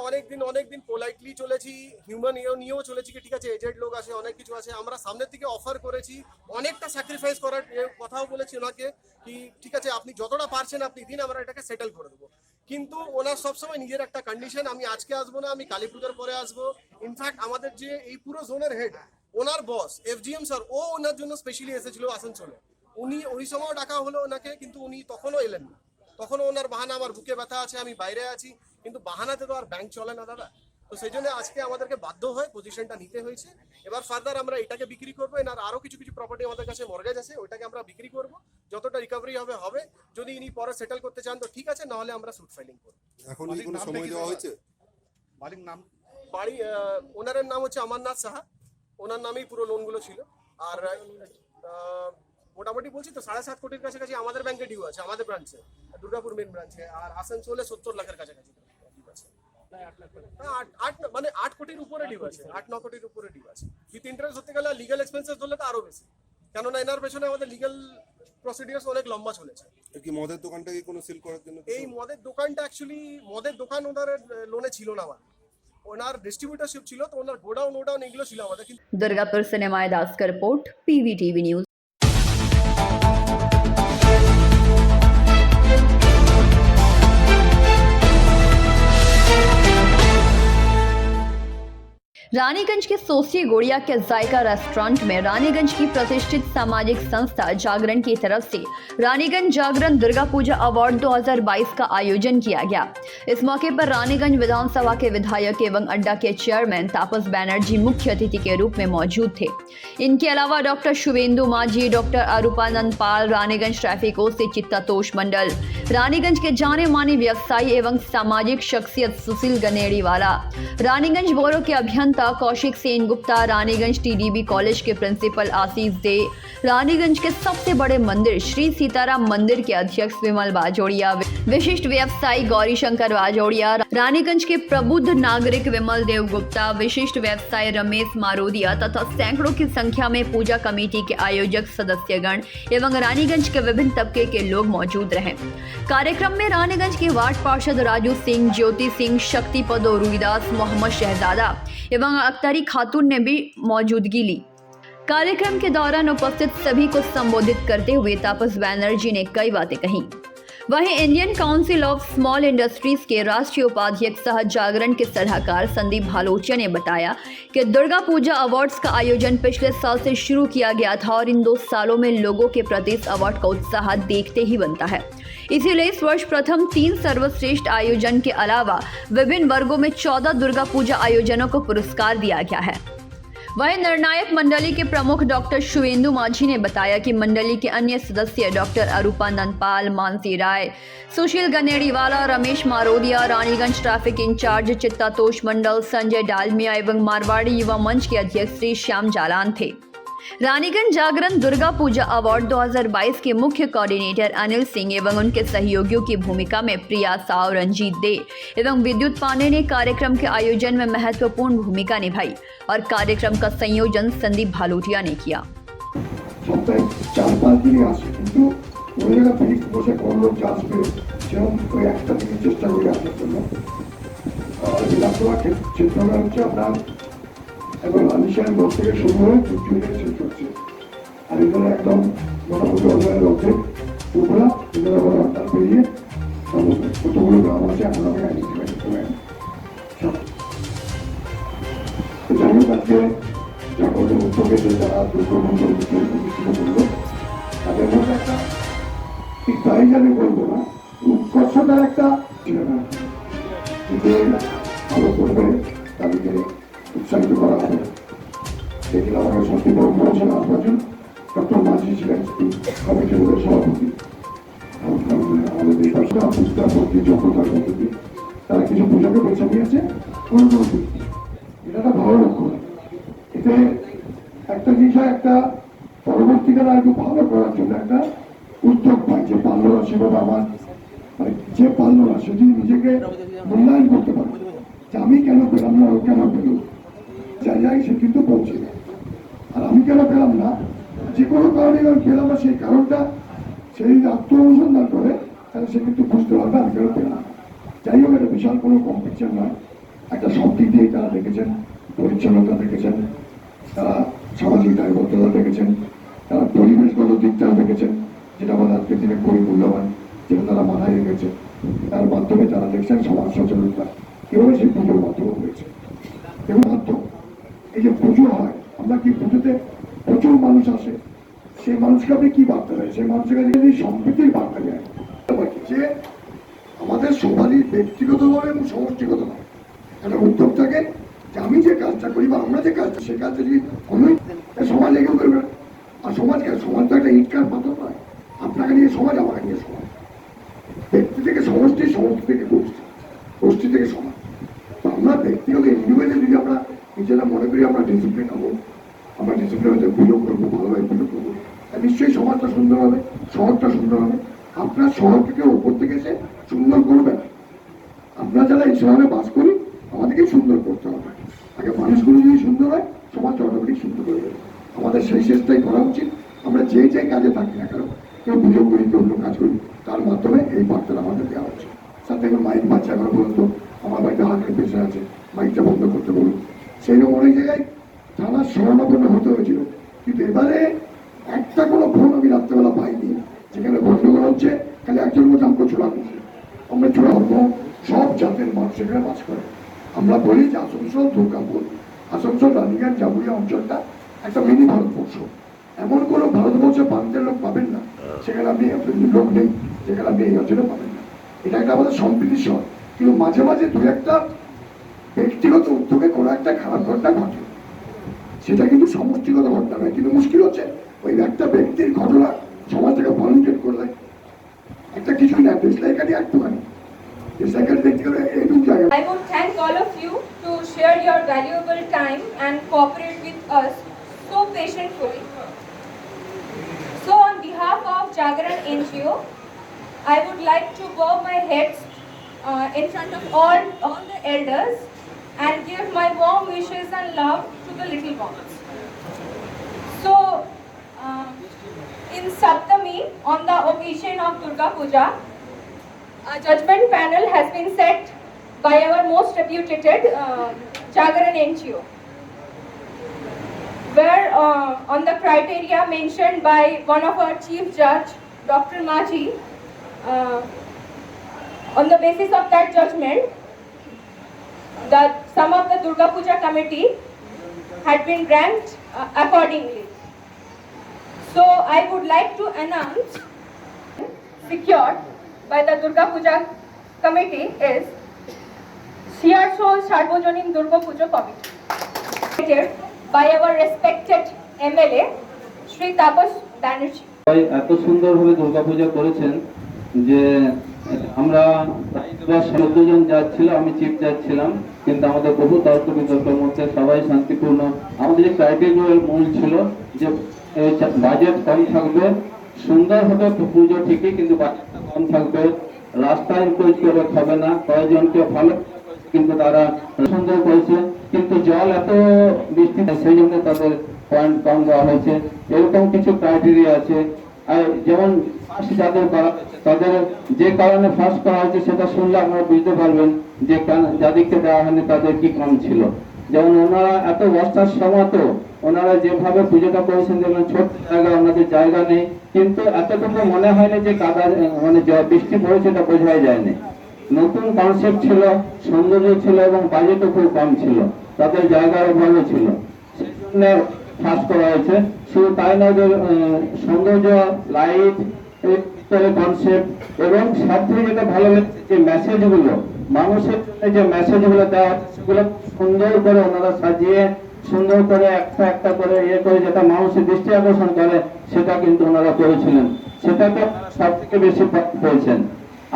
অনেকদিন পোলাইটলি চলেছি, হিউম্যান নিয়েও চলেছি কি ঠিক আছে এজেড লোক আছে, অনেক কিছু আছে, আমরা সামনের থেকে অফার করেছি, অনেকটা স্যাক্রিফাইস করার কথাও বলেছি ওনাকে কি ঠিক আছে আপনি যতটা পারছেন আপনি দিন, আমরা এটাকে সেটেল করে দেবো। কিন্তু ওনার সবসময় নিজের একটা কন্ডিশন, আমি আজকে আসবো না, আমি কালী পুজোর পরে আসবো। ইনফ্যাক্ট আমাদের যে এই পুরো জোনের হেড ওনার বস FGM স্যার, ও ওনার জন্য স্পেশালি এসেছিল আসানসোলে। উনি ওই সময় ডাকা হলো ওনাকে, কিন্তু উনি তখনও এলেন না। তখনও ওনার বাহানা আমার বুকে ব্যথা আছে, আমি বাইরে আছি, কিন্তু বাহানাতে তো আর ব্যাংক চলে না দাদা। তো সেই জন্য আজকে আমাদেরকে বাধ্য হয়ে পজিশনটা নিতে হয়েছে। এবার ফার্দার আমরা এটাকে বিক্রি করবো, এনার আরো কিছু প্রপার্টি আমাদের কাছে মর্গেজ আছে, ওইটাকে আমরা বিক্রি করবো, যতটা রিকভারি হবে। যদি ইনি পরে সেটেল করতে চান তো ঠিক আছে, নাহলে আমরা সুট ফাইলিং করবো। এখন কি কোনো সময় দেওয়া হয়েছে? বাড়ির নাম ওনারের নাম হচ্ছে অমরনাথ সাহা, ওনার নামেই পুরো লোনগুলো ছিল। আর মোটামুটি বলছি তো 7.5 কোটির কাছাকাছি আমাদের ব্যাংকে ডিউ আছে, আমাদের ব্রাঞ্চে, দুর্গাপুর মেন ব্রাঞ্চে। আর আসানসোলে 70 লাখের কাছাকাছি ডিউ আছে। 8 কোটির উপরে ডিউ আছে, 8-9 কোটির উপরে ডিউ আছে। উইথ ইন্টারেস্ট হতে গেলে লিগাল এক্সপেন্সেস ধরলে তো আরো বেশি, কেননা এনার পেছনে আমাদের লিগাল প্রসিডিউরস অনেক লম্বা চলেছে। কি মদের দোকানটাকে কোনো সিল করার জন্য? এই মদের দোকানটা অ্যাকচুয়ালি মদের দোকান ওনার লোনে ছিল না, ওনার ডিস্ট্রিবিউটরশিপ ছিল, তো ওনার গোডাউন এগুলো ছিল আমাদের। दुर्गापुर से निमाय दास का रिपोर्ट, PVTV न्यूज। रानीगंज के सोसी गोड़िया के जायका रेस्टोरेंट में रानीगंज की प्रतिष्ठित सामाजिक संस्था जागरण की तरफ से रानीगंज जागरण दुर्गा पूजा अवार्ड 2022 का आयोजन किया गया। इस मौके पर रानीगंज विधानसभा के विधायक एवं अड्डा के चेयरमैन तापस बैनर्जी मुख्य अतिथि के रूप में मौजूद थे। इनके अलावा डॉक्टर शुभेंदु माझी, डॉक्टर अरूपानंद पाल, रानीगंज ट्रैफिक से चित्तातोष मंडल, रानीगंज के जाने माने व्यवसायी एवं सामाजिक शख्सियत सुशील गनेड़ीवाला, रानीगंज बोरो के अभियंता कौशिक सेन गुप्ता, रानीगंज TDB कॉलेज के प्रिंसिपल आशीष दे, रानीगंज के सबसे बड़े मंदिर श्री सीताराम मंदिर के अध्यक्ष विमल बाजोड़िया, विशिष्ट व्यवसायी गौरी शंकर बाजोड़िया, रानीगंज के प्रबुद्ध नागरिक विमल देव गुप्ता, विशिष्ट व्यवसायी रमेश मारोदिया तथा सैकड़ों की संख्या में पूजा कमेटी के आयोजक सदस्यगण एवं रानीगंज के विभिन्न तबके के लोग मौजूद रहे। कार्यक्रम में रानीगंज के वार्ड पार्षद राजू सिंह, ज्योति सिंह, शक्तिपद रूईदास, मोहम्मद शहजादा एवं अख्तरी खातून ने भी मौजूदगी ली। कार्यक्रम के दौरान उपस्थित सभी को संबोधित करते हुए तापस बैनर्जी ने कई बातें कहीं। वहीं Indian council of small industries के राष्ट्रीय उपाध्यक्ष सह जागरण के सलाहकार संदीप भालोचिया ने बताया कि दुर्गा पूजा अवार्ड्स का आयोजन पिछले साल से शुरू किया गया था और इन 2 सालों में लोगों के प्रति इस अवार्ड का उत्साह देखते ही बनता है। इसीलिए इस वर्ष प्रथम 3 सर्वश्रेष्ठ आयोजन के अलावा विभिन्न वर्गों में 14 दुर्गा पूजा आयोजनों को पुरस्कार दिया गया है। वहीं निर्णायक मंडली के प्रमुख डॉक्टर शुभेंदु माझी ने बताया कि मंडली के अन्य सदस्य डॉक्टर अरूपानंद पाल, मानसी राय, सुशील गनेड़ीवाला, रमेश मारोदिया, रानीगंज ट्रैफिक इंचार्ज चित्तातोष मंडल, संजय डालमिया एवं मारवाड़ी युवा मंच के अध्यक्ष श्री श्याम जालान थे। रानीगंज जागरण दुर्गा पूजा अवार्ड 2022 के मुख्य कोऑर्डिनेटर अनिल सिंह एवं उनके सहयोगियों की भूमिका में प्रिया साव, रंजीत दे एवं विद्युत पांडे ने कार्यक्रम के आयोजन में महत्वपूर्ण भूमिका निभाई और कार्यक्रम का संयोजन संदीप भालोटिया ने किया। এবং আলিশান বল থেকে শুরু হয়ে চুক্তির শেষ হচ্ছে। আর এগুলো একদম মোটামুটি অন্যায়ের অর্ধেক উপরা এগুলো আবার হরতাল পেরিয়ে কতগুলো গ্রাম আছে এখন আমি আইডেন্টিফাই করতে পারি। যাই হোক আজকে জাগরণের উদ্যোগে যে যারা দুর্গবন্ধ প্রতিষ্ঠিত করলো তাদের মধ্যে একটা ঠিক তাই জানি বলবো না, উৎকর্ষতার একটা যে ভালো করবে তাদেরকে উৎসাহিত করা হবে। সেগুলো আমাকে সত্যি বড় বলেছেন আসবাজন ডক্টর মাঝি ছিলেন কমিটির সভাপতি। আমাদের এই পাশটা পুস্তা ভর্তি যোগ্যতার মধ্যে দিয়ে তারা কিছু পূজাকে বেছে নিয়েছে অনুমতি। এটা একটা ভালো লক্ষণ। এতে একটা জিনিস হয়, একটা পরবর্তীকালে আর একটু ভালো করার জন্য একটা উদ্যোগ পায় যে পারল না সেভাবে আমার মানে যে পারল না সে যদি নিজেকে মূল্যায়ন করতে পারে যে আমি কেন পেলাম না, ও কেন পেল, জায়গায় সে কিন্তু পৌঁছে যায়। আর আমি কেন পেলাম না, যে কোনো কারণে আমি পেলাম না, সেই কারণটা সেই আত্ম অনুসন্ধান করে তাহলে সে কিন্তু বুঝতে পারবে আমি কেন পেলাম না। যাই হোক, এটা বিশাল কোনো কম্পিটিশন নয়, একটা সব দিক দিয়ে তারা দেখেছেন, পরিচ্ছন্নতা দেখেছেন, তারা সামাজিক দায়বদ্ধতা দেখেছেন, তারা পরিবেশগত দিকটাও দেখেছেন, যেটা আমাদের আজকের দিনে খুবই মূল্যবান, যেটা তারা মাথায় রেখেছে। তার মাধ্যমে তারা দেখছেন সমাজ সচেতনতা এভাবে সেই পুজোর মাধ্যমে হয়েছে। এবং মাধ্যম এই যে পুজো হয়, আমরা কি পুজোতে প্রচুর মানুষ আসে, সেই মানুষকে আপনি কি বার্তা দেয়? সেই মানুষের কাছে যদি সম্প্রীতির বার্তা দেয়, যে আমাদের সবারই ব্যক্তিগতভাবে এবং সমষ্টিগতভাবে একটা উদ্যোগ থাকে যে আমি যে কাজটা করি বা আমরা যে কাজটা, সে কাজটা যদি অনেক সমাজ এগিয়ে করবে। আর সমাজকে, সমাজ তো একটা ইটকার পাথর নয়, আপনাকে নিয়ে সমাজ, আমাকে নিয়ে সমাজ, ব্যক্তি থেকে সমষ্টি, সমষ্টি থেকে গোষ্ঠী, গোষ্ঠী থেকে সমাজ। তো আমরা ব্যক্তিগত ইন্ডিভিজুয়ালি যদি আমরা নিজেরা মনে করি আমরা ডিসিপ্লিন হবো, আমরা ডিসিপ্লিনের পুজো করবো, ভালোভাবে পুজো করবো, নিশ্চয়ই সমাজটা সুন্দর হবে, শহরটা সুন্দর হবে। আপনার শহরটাকে উপর থেকে এসে সুন্দর করবে না, আমরা যারা এই শহরে বাস করি আমাদেরকে সুন্দর করতে হবে। আগে মানুষগুলো যদি সুন্দর হয়, সমাজ অটোমেটিক সুন্দর হয়ে যাবে। আমাদের সেই চেষ্টাই করা উচিত। আমরা যে যে কাজে থাকি না কেন, কেউ পুজো করি, কেউ অন্য কাজ করি, তার মাধ্যমে এই বার্তাটা আমাদের দেওয়া উচিত। সাথে এখন মাইক বাচ্চা এখনো পর্যন্ত আমার বাড়িতে হাতের পেছনে আছে, মাইকটা বন্ধ করতে বলুন। সেইরকম অনেক জায়গায় থানার শরণাপন্ন হতে হয়েছিল, কিন্তু এবারে একটা কোনো ফোন আমি রাত্রেবেলা পাইনি যেখানে গন্ডগোল হচ্ছে, খালি একজন মধ্যে আমাকে ছোড়া করছে। আমরা ছোড়া হবো, সব জাতের মানুষ এখানে বাস করে। আমরা বলি যে আসানসোল, দুর্গাপুর, আসানসোল, রানীগঞ্জ, জামুরিয়া অঞ্চলটা একটা মিনি ভারতবর্ষ। এমন কোনো ভারতবর্ষে বাংলাদেশের লোক পাবেন না সেখানে আপনি লোক নেই, যেখানে আপনি এই অঞ্চলে পাবেন না। এটা একটা আমাদের সম্প্রীতির শহর, কিন্তু মাঝে মাঝে দু একটা ব্যক্তিগত উদ্যোগে কোনো একটা খারাপ ঘটনা ঘটে, সেটা কিন্তু সমষ্টিগত ঘটনা নয়। কিন্তু মুশকিল হচ্ছে ওই একটা ব্যক্তির ঘটনা সমাজটাকে ভলেন্টিয়ার করলে একটা কিছুই না, দেশলাইকারি একটুখানি দেশলাইকারি দেখতে গেলে এইটুকু জায়গা। I would thank all of you to share your valuable time and cooperate with us so patiently. So on behalf of Jagaran NGO, I would like to bow my heads in front of all the elders and give my warm wishes and love to the little ones. So in Saptami, on the occasion of Durga Puja, a judgment panel has been set by our most reputed Jagaran NGO, where on the criteria mentioned by one of our chief judge, Dr. Maji, on the basis of that judgment, that some of the Durga Puja committee had been ranked accordingly. So I would like to announce, secured by the Durga Puja committee is Siarshol Sarbojonim Durga Puja committee, by our respected MLA, Shri Tapas Banerjee. এত সুন্দরভাবে দুর্গাপূজা করেছেন যে আমরা 14 জন জাজ ছিল, আমি chief জাজ ছিলাম, কিন্তু আমাদের বহু তর্ক বিতর্কের মধ্যে সবাই শান্তিপূর্ণ। আমাদের যে ক্রাইটেরিয়ার মূল ছিল যে বাজেট কম থাকবে, সুন্দর হবে পুজো ঠিকই, কিন্তু বাজেটটা কম থাকবে, রাস্তায় ইনক্রোচ করে হবে না, কয়েকজনকে ভালো কিন্তু তারা সুন্দর করেছে, কিন্তু জল এত বৃষ্টি সেই জন্য তাদের পয়েন্ট কম দেওয়া হয়েছে। এরকম কিছু ক্রাইটেরিয়া আছে। আর যেমন ফার্স্ট যাদের করা, তাদের যে কারণে ফার্স্ট করা হয়েছে সেটা শুনলে আপনারা বুঝতে পারবেন যে যাদেরকে দেওয়া হয়নি তাদের কি কম ছিল। যেমন ওনারা এত বর্ষার সময় তো ওনারা যেভাবে পুজোটা করেছেন, দেখবেন ছোট জায়গা, ওনাদের জায়গা নেই, কিন্তু এতটুকু মনে হয়নি যে কাদা মানে বৃষ্টি পড়েছে, এটা বোঝাই যায়নি। নতুন কনসেপ্ট ছিল, সৌন্দর্য ছিল এবং বাজেটও খুব কম ছিল, তাদের জায়গারও ভালো ছিল, সেই জন্য ফার্স্ট করা হয়েছে। শুধু তাই নয়, সৌন্দর্য, লাইট, কনসেপ্ট এবং সব থেকে যেটা ভালো লেগেছে যে মেসেজগুলো, মানুষের যে মেসেজগুলো দেওয়া সেগুলো সুন্দর করে ওনারা সাজিয়ে সুন্দর করে একটা একটা করে করে যেটা মানুষের দৃষ্টি আকর্ষণ করে সেটা কিন্তু ওনারা করেছিলেন। সেটা তো সব থেকে বেশি পেয়েছেন।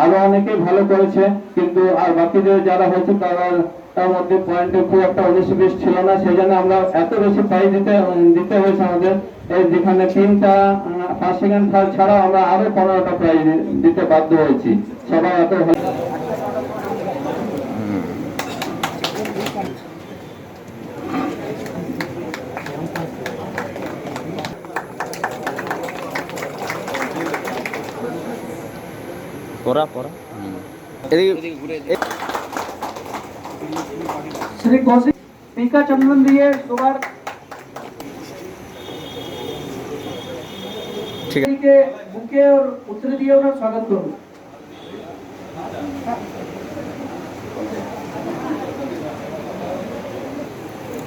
আরো অনেকেই ভালো করেছে, কিন্তু আর বাকিদের যারা হয়েছে তার মধ্যে পয়েন্টে খুব একটা 19-20 ছিল না, সেই জন্য আমরা এত বেশি প্রাইজ দিতে হয়েছে আমাদের। এই যেখানে 3টা ফার্স্ট সেকেন্ড থার্ড ছাড়া আমরা আরো 15টা প্রাইজ দিতে বাধ্য হয়েছি। সবাই এত ভালো। श्री कौशिक टीका चंदन दिए सुबार के बुके और उत्तरी दिए उन्हें स्वागत करूँ।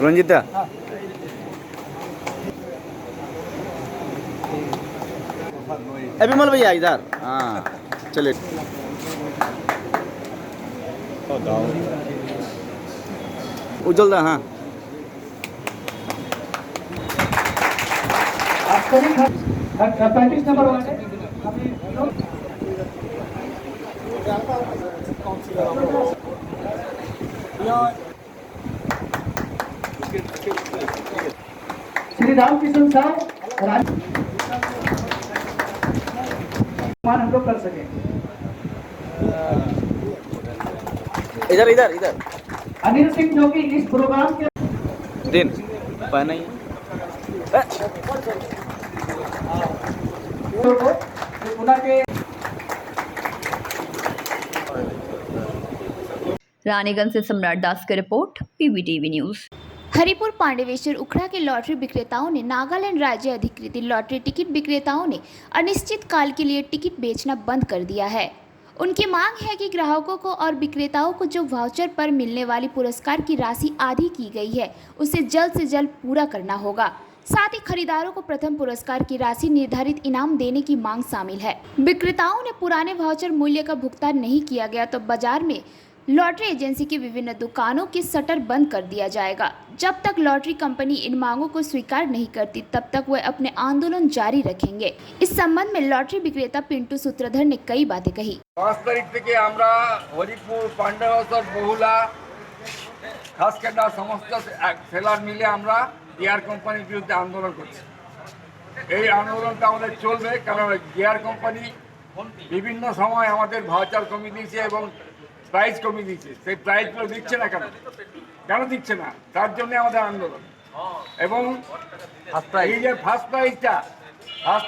रंजिता अभिमल भैया इधर, हाँ चलिए। उज्जवल दा, हाँ प्रैक्टिस नंबर 1 है। श्री रामकिशन साहब हम लोग कर सके। इधर इधर इधर अनिल सिंह जो कि इस प्रोग्राम के दिन पहना ही रानीगंज से सम्राट दास की रिपोर्ट, पीबीटीवी न्यूज। हरिपुर पांडेवेश्वर उखड़ा के लॉटरी विक्रेताओं ने नागालैंड राज्य अधिकृत लॉटरी टिकट विक्रेताओं ने अनिश्चित काल के लिए टिकट बेचना बंद कर दिया है। उनकी मांग है कि ग्राहकों को और विक्रेताओं को जो वाउचर पर मिलने वाली पुरस्कार की राशि आधी की गई है उसे जल्द से जल्द पूरा करना होगा। साथ ही खरीदारों को प्रथम पुरस्कार की राशि निर्धारित इनाम देने की मांग शामिल है। विक्रेताओं ने पुराने वाउचर मूल्य का भुगतान नहीं किया गया तो बाजार में लॉटरी एजेंसी की विभिन्न दुकानों के शटर बंद कर दिया जाएगा। जब तक लॉटरी कंपनी इन मांगों को स्वीकार नहीं करती तब तक वे अपने आंदोलन जारी रखेंगे। इस संबंध में लॉटरी विक्रेता पिंटू सूत्रधर ने कई बातें कही। 5 तारीख থেকে আমরা হরিপুর পান্ডেবাসর বহুলা খাসকেটা সমস্ত সেলার মিলে আমরা গিয়ার কোম্পানির বিরুদ্ধে আন্দোলন করছি। এই আন্দোলনটা আমাদের চলবে, কারণ গিয়ার কোম্পানি বিভিন্ন সময় আমাদের ভাউচার কমিয়ে দিয়েছে এবং প্রাইস কমিয়ে দিয়েছে। সেই প্রাইসগুলো দিচ্ছে না, কেন দিচ্ছে না, তার জন্য আমাদের আন্দোলন। এবং এই যে ফার্স্ট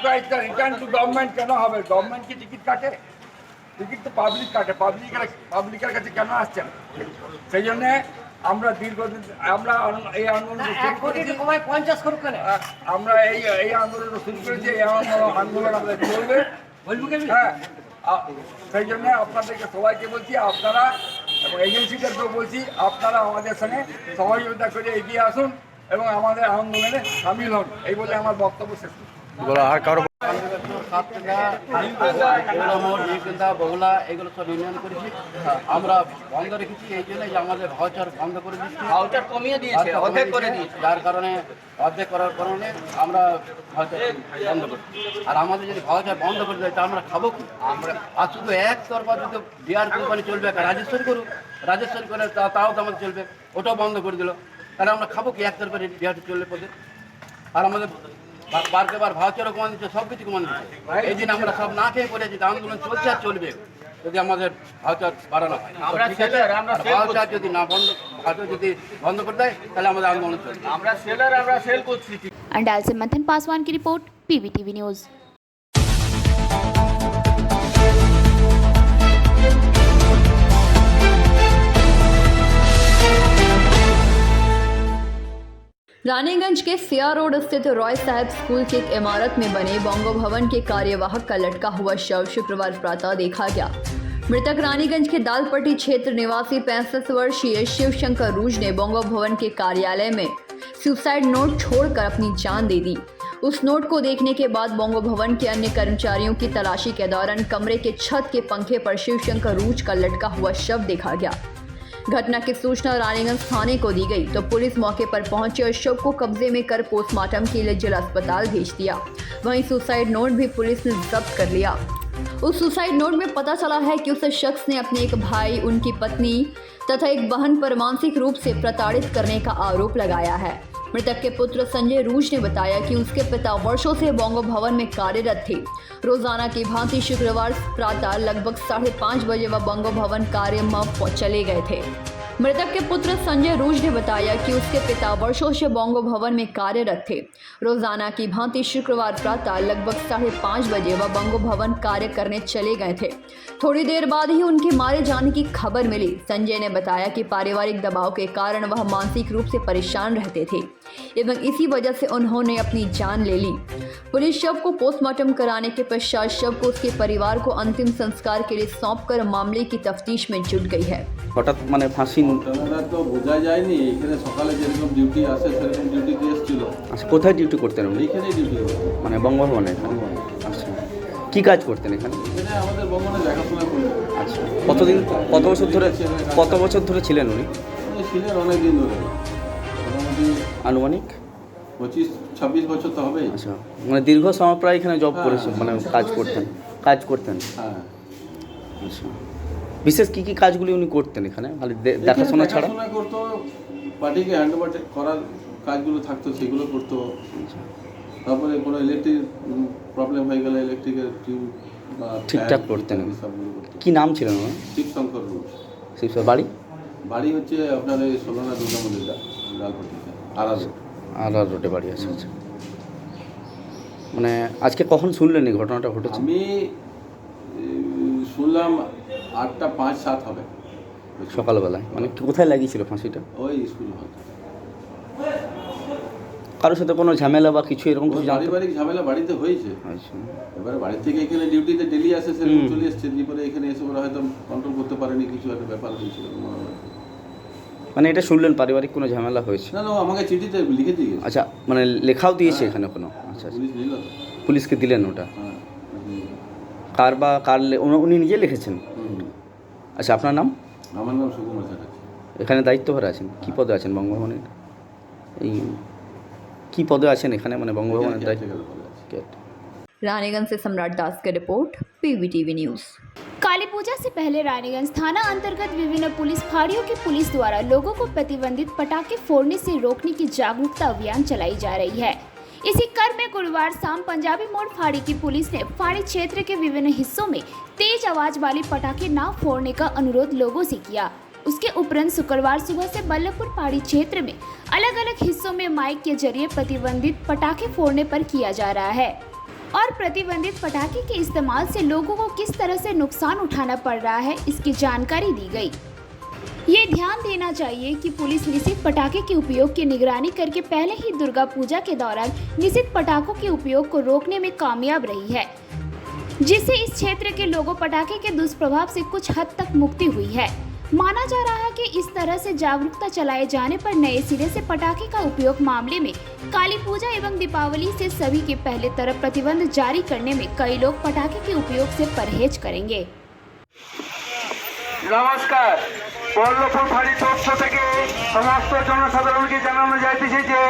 প্রাইজটা রিটার্ন টু গভর্নমেন্ট কেন হবে? গভর্নমেন্ট কি টিকিট কাটে? টিকিট তো পাবলিক কাটে, পাবলিকের কাছে কেন আসছে না? সেই জন্য আমরা দীর্ঘদিন আমরা এই আন্দোলন আমরা এই আন্দোলন শুরু করেছি। এই আন্দোলন আমাদের চলবে। হ্যাঁ, সেই জন্য আপনাদেরকে সবাইকে বলছি, আপনারা এবং এজেন্সিদেরকেও বলছি, আপনারা আমাদের সঙ্গে সহযোগিতা করে এগিয়ে আসুন এবং আমাদের আন্দোলনে সামিল হন। এই বলে আমার বক্তব্য শেষ করছি। বহুলা এগুলো সব ইউনিয়ন করেছি, আমরা বন্ধ রেখেছি এই জন্য যে আমাদের ভাউচার বন্ধ করে দিচ্ছি, ভাউচার কমিয়ে দিয়েছে, অর্ধেক করে দিয়েছে, যার কারণে অর্ধেক করার কারণে আমরা ভাউচার বন্ধ করি। আর আমাদের যদি ভাউচার বন্ধ করে দেয় তা আমরা খাবো কি? আমরা আর শুধু একতরফা যদি বিআর কোম্পানি চলবে, রাজেশ্বরী করুক, রাজেশ্বরী করে তাও তো আমাদের চলবে, ওটাও বন্ধ করে দিল, তাহলে আমরা খাবো কি? একতরফা বিআর চললে পথে। আর আমাদের বারকে বার ভাউচারও কমান দিচ্ছে, সব কিছু কমান দিচ্ছে। এই দিন আমরা সব না খেয়ে পড়েছি, আন্দোলন চলছে আর চলবে যদি আমাদের ভাউচার বাড়ানো হয়। ভাউচার যদি না বন্ধ, ভাউচার যদি বন্ধ করে দেয় তাহলে আমাদের আন্দোলন চলবে। আমরা সেল করছি। अंडाल से मंथन पासवान की रिपोर्ट, पीबीटीवी न्यूज। रानीगंज के सिया रोड स्थित रॉय साहब स्कूल की एक इमारत में बने बोंगो भवन के कार्यवाहक का लटका हुआ शव शुक्रवार प्रातः देखा गया। मृतक रानीगंज के दालपट्टी क्षेत्र निवासी 65 वर्षीय शिवशंकर रूज ने बोंगो भवन के कार्यालय में सुसाइड नोट छोड़कर अपनी जान दे दी। उस नोट को देखने के बाद बोंगो भवन के अन्य कर्मचारियों की तलाशी के दौरान कमरे के छत के पंखे पर शिवशंकर रूज का लटका हुआ शव देखा गया। घटना की सूचना रानीगंज थाने को दी गई तो पुलिस मौके पर पहुंची और शव को कब्जे में कर पोस्टमार्टम के लिए जिला अस्पताल भेज दिया। वहीं सुसाइड नोट भी पुलिस ने जब्त कर लिया। उस सुसाइड नोट में पता चला है कि उस शख्स ने अपने एक भाई, उनकी पत्नी तथा एक बहन पर मानसिक रूप से प्रताड़ित करने का आरोप लगाया है। मृतक के पुत्र संजय रूज ने बताया कि उसके पिता वर्षों से बोंगो भवन में कार्यरत थे। रोजाना की भांति शुक्रवार प्रातः लगभग 5:30 बजे वह बोंगो भवन कार्य में चले गए थे। मृतक के पुत्र संजय रूज ने बताया कि उसके पिता वर्षों से बोंगो भवन में कार्यरत थे। रोजाना की भांति शुक्रवार प्रातः लगभग 5:30 बजे वह बोंगो भवन कार्य करने चले गए थे। थोड़ी देर बाद ही उनके मारे जाने की खबर मिली। संजय ने बताया कि पारिवारिक दबाव के कारण वह मानसिक रूप से परेशान रहते थे एवं इसी वजह से उन्होंने अपनी जान ले ली। पुलिस शव को पोस्टमार्टम कराने के पश्चात शव को उसके परिवार को अंतिम संस्कार के लिए सौंपकर मामले की तफ्तीश में जुट गई है। হঠাৎ মানে ফাঁসি তো বোঝা যায়নি। এখানে সকালে যেরকম ডিউটি আসে সেরকম ডিউটিতে এসেছিল। আচ্ছা, কোথায় ডিউটি করতেন উনি? এইখানেই ডিউটি করতেন, মানে বঙ্গভবনে। আচ্ছা, কি কাজ করতেন এখানে? এখানে আমাদের ভবনে দেখাশোনা করতেন। আচ্ছা, কত বছর ধরে ছিলেন উনি? উনি ছিলেন অনেক দিন ধরে, মোটামুটি আনুমানিক 25-26 বছর তো হবেই। আচ্ছা, মানে দীর্ঘ সময় প্রায় এখানে জব করেছেন, মানে কাজ করতেন। হ্যাঁ। আচ্ছা, বিশেষ কি কি কাজগুলি উনি করতেন এখানে? খালি দেখাশোনা ছাড়া? দেখাশোনা করতো, পার্টিকে হ্যান্ডওভার করার কাজগুলো থাকতো সেগুলো করতো। তারপরে কোনো ইলেকট্রিক প্রবলেম হয়ে গেলে ইলেকট্রিকের টিউব ঠিকঠাক করতেন, সবগুলো করতেন। কী নাম ছিল ওনার? শিবশঙ্কর রুজ। শিবশঙ্কর বাড়ি হচ্ছে আপনার এই 16 দুর্গা মন্দির লালপট্টিতে আড়ার রোডে বাড়ি আছে। আচ্ছা, মানে আজকে কখন শুনলেন এই ঘটনাটা ঘটেছে? আমি শুনলাম 8টা 5-7 হবে সকালবেলায়। মানে কোথায় লাগিয়েছিল ফাঁসিটা? ওই স্কুল হল। কারোর সাথে কোনো ঝামেলা বা কিছু এরকম কিছু? পারিবারিক ঝামেলা বাড়িতে হয়েছে। আচ্ছা, এবারে বাড়ি থেকে এখানে ডিউটিতে ডেলি আসে, সেরকম চলে এসছে। এরপরে এখানে এসে ওরা হয়তো কন্ট্রোল করতে পারেনি, কিছু একটা ব্যাপার হয়েছিল। মানে এটা শুনলেন পারিবারিক কোনো ঝামেলা হয়েছে? না, আমাকে চিঠিতে লিখে দিয়ে গেছে। আচ্ছা, মানে লেখাও দিয়েছে এখানে কোনো? আচ্ছা, পুলিশ দিল, পুলিশকে দিলেন ওটা? কার উনি নিজে লিখেছেন? আচ্ছা, আপনার নাম? আমার নাম সুকুমার চ্যাটার্জি। এখানে দায়িত্বভারে আছেন? কী পদে আছেন বঙ্গভবনের? এই কী পদে আছেন এখানে, মানে বঙ্গভবনের দায়িত্ব? रानीगंज से सम्राट दास की रिपोर्ट, PVTV न्यूज़। काली पूजा से पहले रानीगंज थाना अंतर्गत विभिन्न पुलिस फाड़ियों की पुलिस द्वारा लोगों को प्रतिबंधित पटाखे फोड़ने से रोकने की जागरूकता अभियान चलाई जा रही है। इसी क्रम में गुरुवार शाम पंजाबी मोड़ फाड़ी की पुलिस ने फाड़ी क्षेत्र के विभिन्न हिस्सों में तेज आवाज वाले पटाखे न फोड़ने का अनुरोध लोगों से किया। उसके उपरांत शुक्रवार सुबह से बल्लभपुर पहाड़ी क्षेत्र में अलग अलग हिस्सों में माइक के जरिए प्रतिबंधित पटाखे फोड़ने पर किया जा रहा है और प्रतिबंधित पटाखे के इस्तेमाल से लोगों को किस तरह से नुकसान उठाना पड़ रहा है इसकी जानकारी दी गई। ये ध्यान देना चाहिए कि पुलिस निषिद्ध पटाखे के उपयोग की निगरानी करके पहले ही दुर्गा पूजा के दौरान निषिद्ध पटाखों के उपयोग को रोकने में कामयाब रही है, जिससे इस क्षेत्र के लोगों पटाखे के दुष्प्रभाव से कुछ हद तक मुक्ति हुई है। माना जा रहा है कि इस तरह से जागरूकता चलाए जाने पर नए सिरे से पटाखे का उपयोग मामले में काली पूजा एवं दीपावली से सभी के पहले तरफ प्रतिबंध जारी करने में कई लोग पटाखे के उपयोग से परहेज करेंगे। নমস্কার, বল্লভপুর ফাঁড়ির পক্ষ থেকে সমস্ত জনসাধারণকে জানানো যাইতেছে যে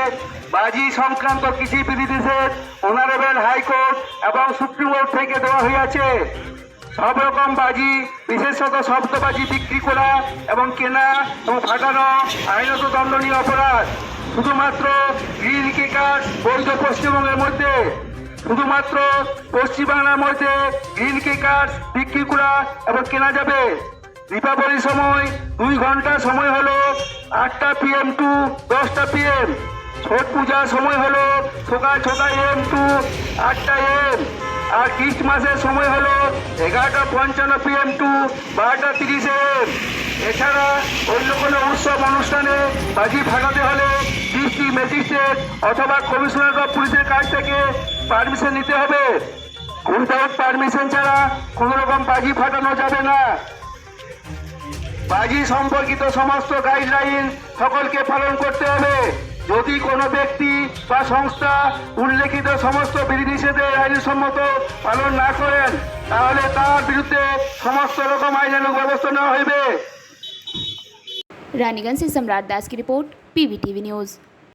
বাজি সংক্রান্ত কিছু বিধিনিষেধ অনারেবল হাইকোর্ট এবং সুপ্রিম কোর্ট থেকে দেওয়া হয়েছে। সব রকম বাজি, বিশেষত শব্দবাজি বিক্রি করা এবং কেনা এবং ফাটানো আইনত দণ্ডনীয় অপরাধ। শুধুমাত্র গ্রিল কেকার বৈধ পশ্চিমবঙ্গের মধ্যে, শুধুমাত্র পশ্চিমবাংলার মধ্যে গ্রিল কেকার বিক্রি করা এবং কেনা যাবে। দীপাবলির সময় 2 ঘন্টা সময় হলো 8টা PM টু 10টা PM। ছট পূজার সময় হলো সকাল 6টা AM টু 8টা AM। আর ক্রিসমাসের সময় হলো 11:55 PM টু 12:30 AM। এছাড়া অন্য কোনো উৎসব অনুষ্ঠানে বাজি ফাটাতে হলে ডিস্ট্রিক্ট ম্যাজিস্ট্রেট অথবা কমিশনার অফ পুলিশের কাছ থেকে পারমিশন নিতে হবে। উইদাউট পারমিশন ছাড়া কোনো রকম বাজি ফাটানো যাবে না। বাজি সম্পর্কিত সমস্ত গাইডলাইন সকলকে পালন করতে হবে। যদি কোনো ব্যক্তি বা সংস্থা উল্লেখিত সমস্ত বিধিনিষেধের আইনসম্মত পালন না করেন তাহলে তার বিরুদ্ধে সমস্ত রকম আইনানুগ ব্যবস্থা নেওয়া হইবে। रानीगंज से सम्राट दास की रिपोर्ट, PVTV न्यूज़।